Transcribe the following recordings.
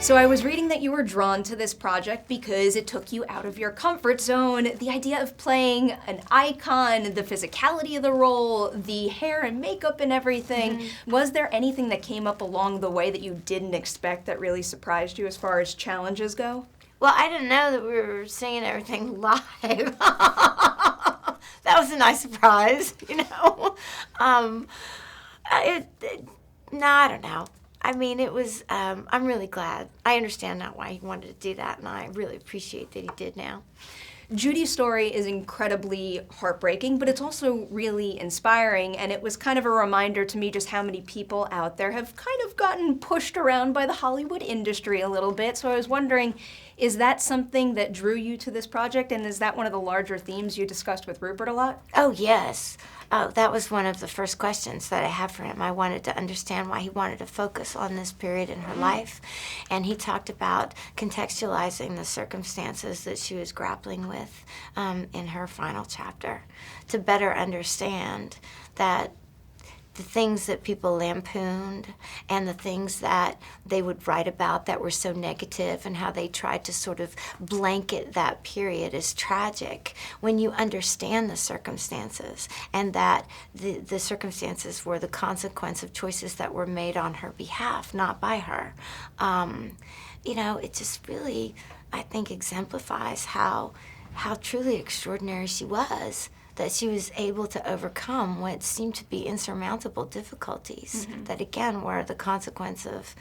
So I was reading that you were drawn to this project because it took you out of your comfort zone. The idea of playing an icon, the physicality of the role, the hair and makeup and everything. Mm-hmm. Was there anything that came up along the way that you didn't expect that really surprised you as far as challenges go? Well, I didn't know that we were singing everything live. That was a nice surprise, you know. No, I don't know. I mean, it was, I'm really glad. I understand now why he wanted to do that, and I really appreciate that he did now. Judy's story is incredibly heartbreaking, but it's also really inspiring, and it was kind of a reminder to me just how many people out there have kind of gotten pushed around by the Hollywood industry a little bit. So I was wondering, is that something that drew you to this project, and is that one of the larger themes you discussed with Rupert a lot? Oh, yes. Oh, that was one of the first questions that I had for him. I wanted to understand why he wanted to focus on this period in her life. And he talked about contextualizing the circumstances that she was grappling with in her final chapter to better understand that the things that people lampooned and the things that they would write about that were so negative and how they tried to sort of blanket that period as tragic. When you understand the circumstances and that the circumstances were the consequence of choices that were made on her behalf, not by her, you know, it just really, I think, exemplifies how truly extraordinary she was. That she was able to overcome what seemed to be insurmountable difficulties that, again, were the consequence of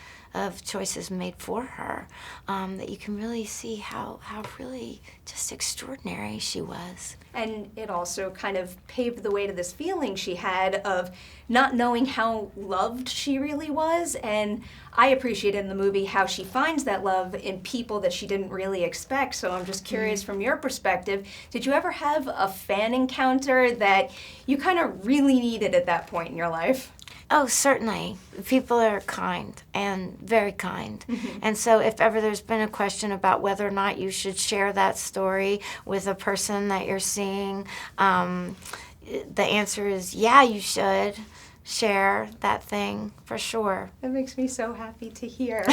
choices made for her, that you can really see how really just extraordinary she was. And it also kind of paved the way to this feeling she had of not knowing how loved she really was, and I appreciated in the movie how she finds that love in people that she didn't really expect. So I'm just curious, from your perspective, did you ever have a fan encounter that you kind of really needed at that point in your life? Oh, certainly. People are kind and very kind. And so if ever there's been a question about whether or not you should share that story with a person that you're seeing, the answer is, yeah, you should share that thing for sure. That makes me so happy to hear.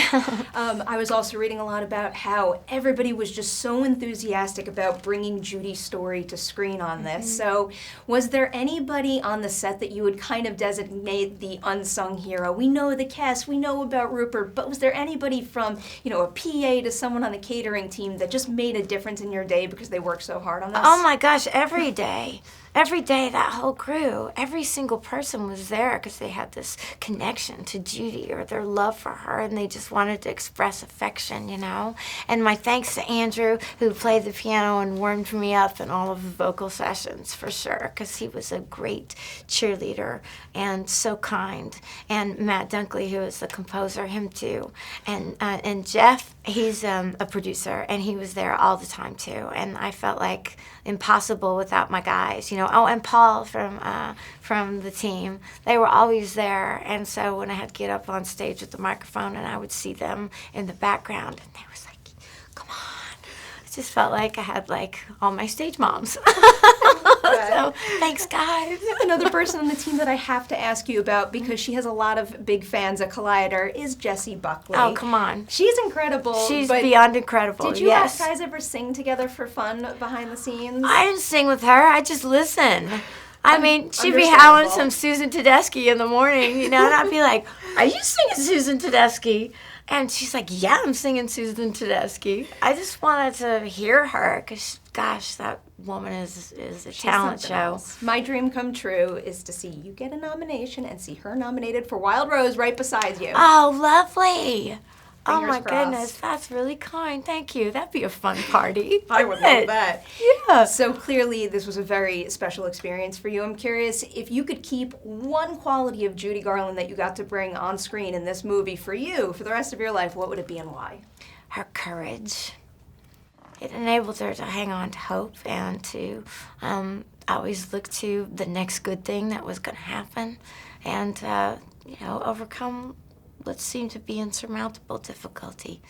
I was also reading a lot about how everybody was just so enthusiastic about bringing Judy's story to screen on this. So was there anybody on the set that you would kind of designate the unsung hero? We know the cast, we know about Rupert, but was there anybody from, you know, a PA to someone on the catering team that just made a difference in your day because they worked so hard on this? Oh my gosh, every day. Every day, that whole crew, every single person was there because they had this connection to Judy or their love for her, and they just wanted to express affection, you know. And my thanks to Andrew, who played the piano and warmed me up in all of the vocal sessions, for sure, because he was a great cheerleader and so kind. And Matt Dunkley, who is the composer, him too. And Jeff, he's a producer, and he was there all the time too. And I felt like impossible without my guys, you know. Oh, and Paul from the team, they were always there. And so when I had to get up on stage with the microphone and I would see them in the background, and they was like, come on. It just felt like I had like all my stage moms. So thanks, guys. Another person on the team that I have to ask you about, because she has a lot of big fans at Collider, is Jessie Buckley. Oh, come on. She's incredible. She's beyond incredible, Did you yes. guys ever sing together for fun behind the scenes? I didn't sing with her. I just listened. I mean, she'd be howling some Susan Tedeschi in the morning, you know, and I'd be like, are you singing Susan Tedeschi? And she's like, yeah, I'm singing Susan Tedeschi. I just wanted to hear her because, gosh, that woman is a talent show. Else. My dream come true is to see you get a nomination and see her nominated for Wild Rose right beside you. Oh, lovely. Oh, my crossed. goodness. That's really kind. Thank you. That'd be a fun party. I would love that. Yeah. So clearly this was a very special experience for you. I'm curious, if you could keep one quality of Judy Garland that you got to bring on screen in this movie for you for the rest of your life, what would it be and why? Her courage. It enabled her to hang on to hope and to always look to the next good thing that was going to happen and, you know, overcome what seemed to be insurmountable difficulty.